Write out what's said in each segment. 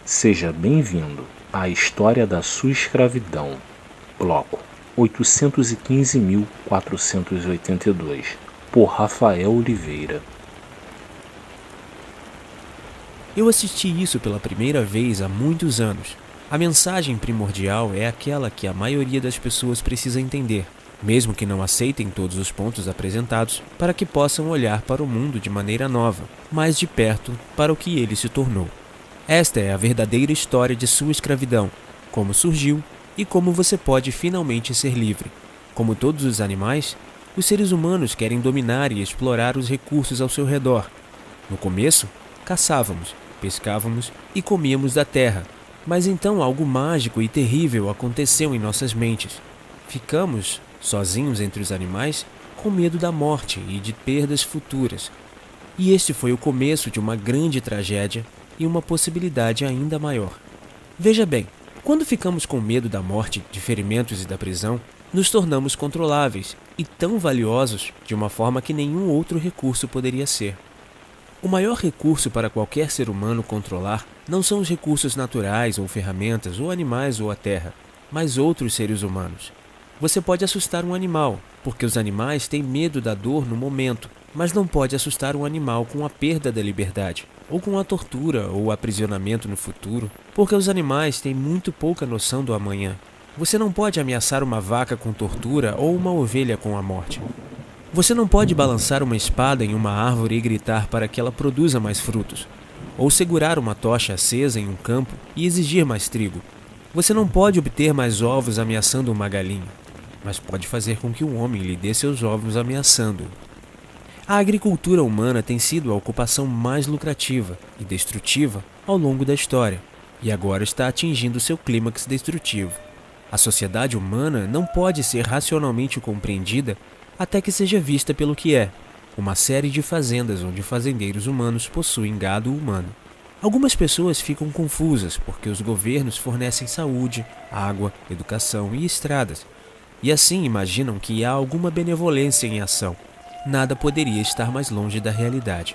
Seja bem-vindo à História da Sua Escravidão, Bloco 815.482, por Rafael Oliveira. Eu assisti isso pela primeira vez há muitos anos. A mensagem primordial é aquela que a maioria das pessoas precisa entender, mesmo que não aceitem todos os pontos apresentados, para que possam olhar para o mundo de maneira nova, mais de perto para o que ele se tornou. Esta é a verdadeira história de sua escravidão, como surgiu e como você pode finalmente ser livre. Como todos os animais, os seres humanos querem dominar e explorar os recursos ao seu redor. No começo, caçávamos, pescávamos e comíamos da terra, mas então algo mágico e terrível aconteceu em nossas mentes. Ficamos, sozinhos entre os animais, com medo da morte e de perdas futuras. E este foi o começo de uma grande tragédia e uma possibilidade ainda maior. Veja bem, quando ficamos com medo da morte, de ferimentos e da prisão, nos tornamos controláveis e tão valiosos de uma forma que nenhum outro recurso poderia ser. O maior recurso para qualquer ser humano controlar não são os recursos naturais ou ferramentas ou animais ou a terra, mas outros seres humanos. Você pode assustar um animal, porque os animais têm medo da dor no momento, mas não pode assustar um animal com a perda da liberdade, ou com a tortura ou o aprisionamento no futuro, porque os animais têm muito pouca noção do amanhã. Você não pode ameaçar uma vaca com tortura ou uma ovelha com a morte. Você não pode balançar uma espada em uma árvore e gritar para que ela produza mais frutos, ou segurar uma tocha acesa em um campo e exigir mais trigo. Você não pode obter mais ovos ameaçando uma galinha, mas pode fazer com que um homem lhe dê seus ovos ameaçando-o. A agricultura humana tem sido a ocupação mais lucrativa e destrutiva ao longo da história, e agora está atingindo seu clímax destrutivo. A sociedade humana não pode ser racionalmente compreendida até que seja vista pelo que é, uma série de fazendas onde fazendeiros humanos possuem gado humano. Algumas pessoas ficam confusas porque os governos fornecem saúde, água, educação e estradas, e assim imaginam que há alguma benevolência em ação. Nada poderia estar mais longe da realidade.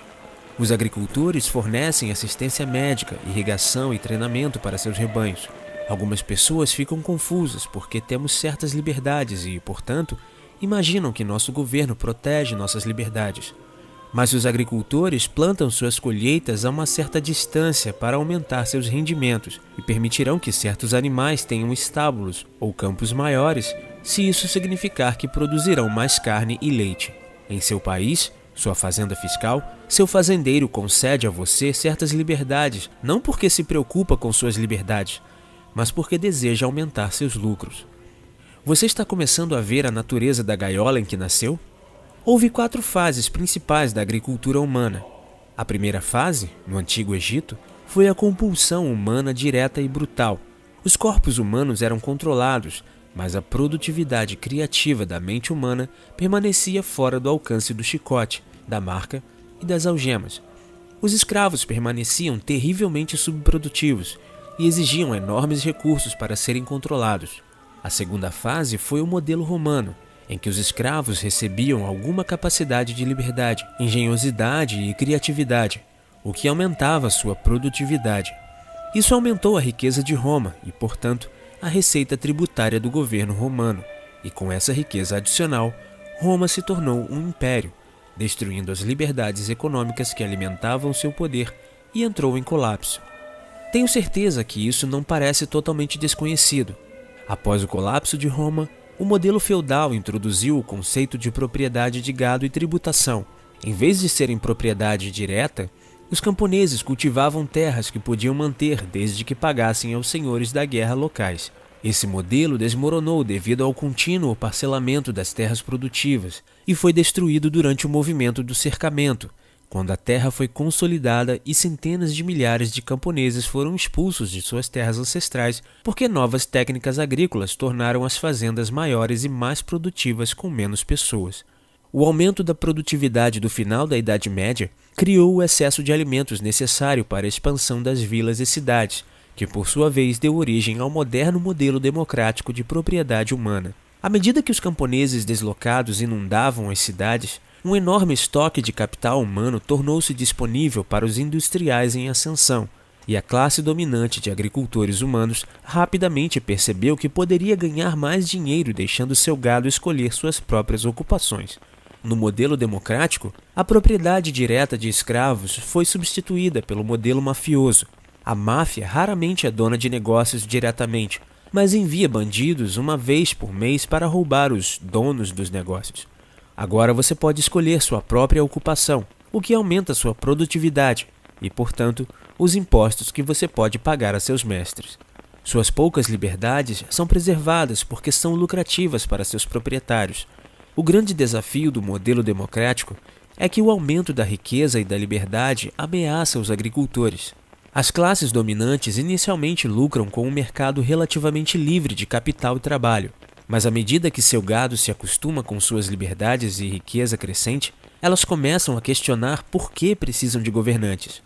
Os agricultores fornecem assistência médica, irrigação e treinamento para seus rebanhos. Algumas pessoas ficam confusas porque temos certas liberdades e, portanto, imaginam que nosso governo protege nossas liberdades. Mas os agricultores plantam suas colheitas a uma certa distância para aumentar seus rendimentos e permitirão que certos animais tenham estábulos ou campos maiores, se isso significar que produzirão mais carne e leite. Em seu país, sua fazenda fiscal, seu fazendeiro concede a você certas liberdades, não porque se preocupa com suas liberdades, mas porque deseja aumentar seus lucros. Você está começando a ver a natureza da gaiola em que nasceu? Houve 4 fases principais da agricultura humana. A primeira fase, no Antigo Egito, foi a compulsão humana direta e brutal. Os corpos humanos eram controlados, mas a produtividade criativa da mente humana permanecia fora do alcance do chicote, da marca e das algemas. Os escravos permaneciam terrivelmente subprodutivos e exigiam enormes recursos para serem controlados. A segunda fase foi o modelo romano, em que os escravos recebiam alguma capacidade de liberdade, engenhosidade e criatividade, o que aumentava sua produtividade. Isso aumentou a riqueza de Roma e, portanto, a receita tributária do governo romano, e com essa riqueza adicional, Roma se tornou um império, destruindo as liberdades econômicas que alimentavam seu poder e entrou em colapso. Tenho certeza que isso não parece totalmente desconhecido. Após o colapso de Roma, o modelo feudal introduziu o conceito de propriedade de gado e tributação. Em vez de serem propriedade direta, os camponeses cultivavam terras que podiam manter desde que pagassem aos senhores da guerra locais. Esse modelo desmoronou devido ao contínuo parcelamento das terras produtivas e foi destruído durante o movimento do cercamento, quando a terra foi consolidada e centenas de milhares de camponeses foram expulsos de suas terras ancestrais porque novas técnicas agrícolas tornaram as fazendas maiores e mais produtivas com menos pessoas. O aumento da produtividade do final da Idade Média criou o excesso de alimentos necessário para a expansão das vilas e cidades, que por sua vez deu origem ao moderno modelo democrático de propriedade humana. À medida que os camponeses deslocados inundavam as cidades, um enorme estoque de capital humano tornou-se disponível para os industriais em ascensão, e a classe dominante de agricultores humanos rapidamente percebeu que poderia ganhar mais dinheiro deixando seu gado escolher suas próprias ocupações. No modelo democrático, a propriedade direta de escravos foi substituída pelo modelo mafioso. A máfia raramente é dona de negócios diretamente, mas envia bandidos uma vez por mês para roubar os donos dos negócios. Agora você pode escolher sua própria ocupação, o que aumenta sua produtividade e, portanto, os impostos que você pode pagar a seus mestres. Suas poucas liberdades são preservadas porque são lucrativas para seus proprietários. O grande desafio do modelo democrático é que o aumento da riqueza e da liberdade ameaça os agricultores. As classes dominantes inicialmente lucram com um mercado relativamente livre de capital e trabalho, mas à medida que seu gado se acostuma com suas liberdades e riqueza crescente, elas começam a questionar por que precisam de governantes.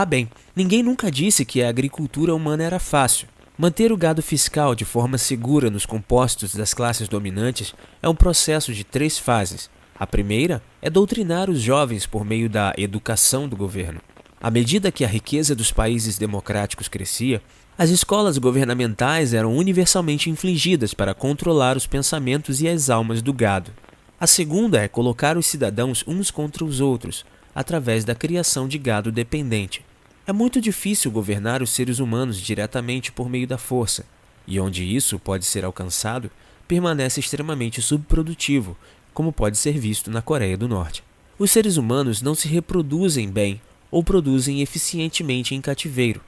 Bem, ninguém nunca disse que a agricultura humana era fácil. Manter o gado fiscal de forma segura nos compostos das classes dominantes é um processo de 3 fases. A primeira é doutrinar os jovens por meio da educação do governo. À medida que a riqueza dos países democráticos crescia, as escolas governamentais eram universalmente infligidas para controlar os pensamentos e as almas do gado. A segunda é colocar os cidadãos uns contra os outros, através da criação de gado dependente. É muito difícil governar os seres humanos diretamente por meio da força, e onde isso pode ser alcançado, permanece extremamente subprodutivo, como pode ser visto na Coreia do Norte. Os seres humanos não se reproduzem bem ou produzem eficientemente em cativeiro.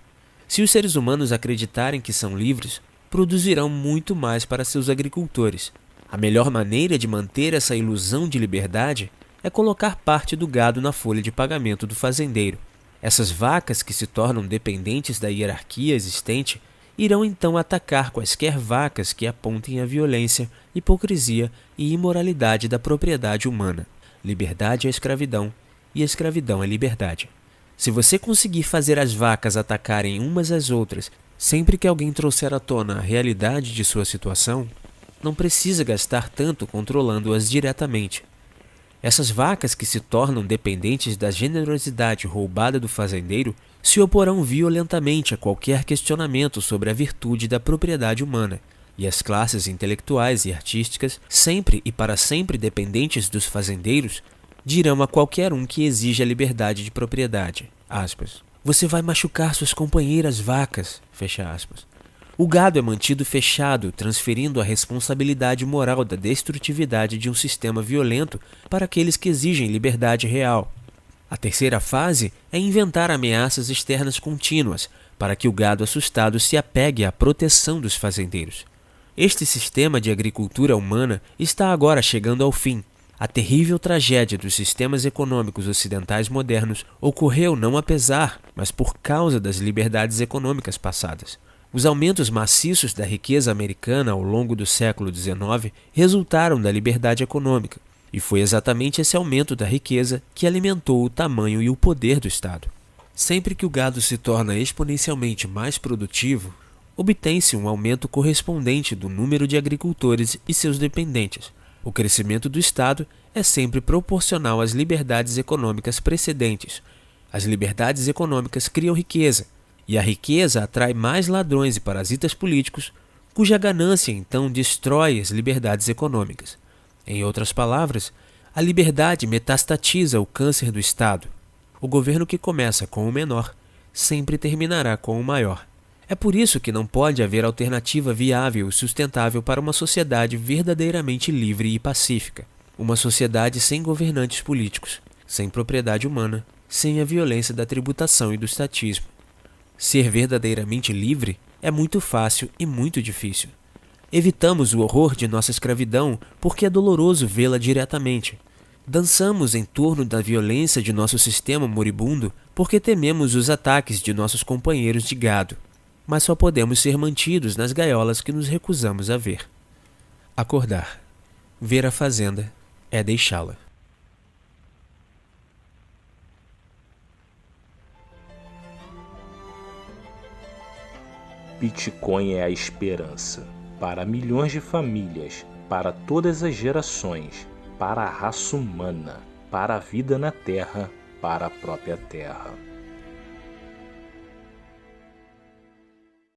Se os seres humanos acreditarem que são livres, produzirão muito mais para seus agricultores. A melhor maneira de manter essa ilusão de liberdade é colocar parte do gado na folha de pagamento do fazendeiro. Essas vacas que se tornam dependentes da hierarquia existente irão então atacar quaisquer vacas que apontem a violência, hipocrisia e imoralidade da propriedade humana. Liberdade é escravidão e escravidão é liberdade. Se você conseguir fazer as vacas atacarem umas às outras sempre que alguém trouxer à tona a realidade de sua situação, não precisa gastar tanto controlando-as diretamente. Essas vacas que se tornam dependentes da generosidade roubada do fazendeiro se oporão violentamente a qualquer questionamento sobre a virtude da propriedade humana, e as classes intelectuais e artísticas, sempre e para sempre dependentes dos fazendeiros, dirão a qualquer um que exija a liberdade de propriedade. Aspas. Você vai machucar suas companheiras vacas. Fecha aspas. O gado é mantido fechado, transferindo a responsabilidade moral da destrutividade de um sistema violento para aqueles que exigem liberdade real. A terceira fase é inventar ameaças externas contínuas, para que o gado assustado se apegue à proteção dos fazendeiros. Este sistema de agricultura humana está agora chegando ao fim. A terrível tragédia dos sistemas econômicos ocidentais modernos ocorreu não apesar, mas por causa das liberdades econômicas passadas. Os aumentos maciços da riqueza americana ao longo do século XIX resultaram da liberdade econômica, e foi exatamente esse aumento da riqueza que alimentou o tamanho e o poder do Estado. Sempre que o gado se torna exponencialmente mais produtivo, obtém-se um aumento correspondente do número de agricultores e seus dependentes. O crescimento do Estado é sempre proporcional às liberdades econômicas precedentes. As liberdades econômicas criam riqueza, e a riqueza atrai mais ladrões e parasitas políticos, cuja ganância então destrói as liberdades econômicas. Em outras palavras, a liberdade metastatiza o câncer do Estado. O governo que começa com o menor sempre terminará com o maior. É por isso que não pode haver alternativa viável e sustentável para uma sociedade verdadeiramente livre e pacífica. Uma sociedade sem governantes políticos, sem propriedade humana, sem a violência da tributação e do estatismo. Ser verdadeiramente livre é muito fácil e muito difícil. Evitamos o horror de nossa escravidão porque é doloroso vê-la diretamente. Dançamos em torno da violência de nosso sistema moribundo porque tememos os ataques de nossos companheiros de gado. Mas só podemos ser mantidos nas gaiolas que nos recusamos a ver. Acordar. Ver a fazenda é deixá-la. Bitcoin é a esperança para milhões de famílias, para todas as gerações, para a raça humana, para a vida na Terra, para a própria Terra.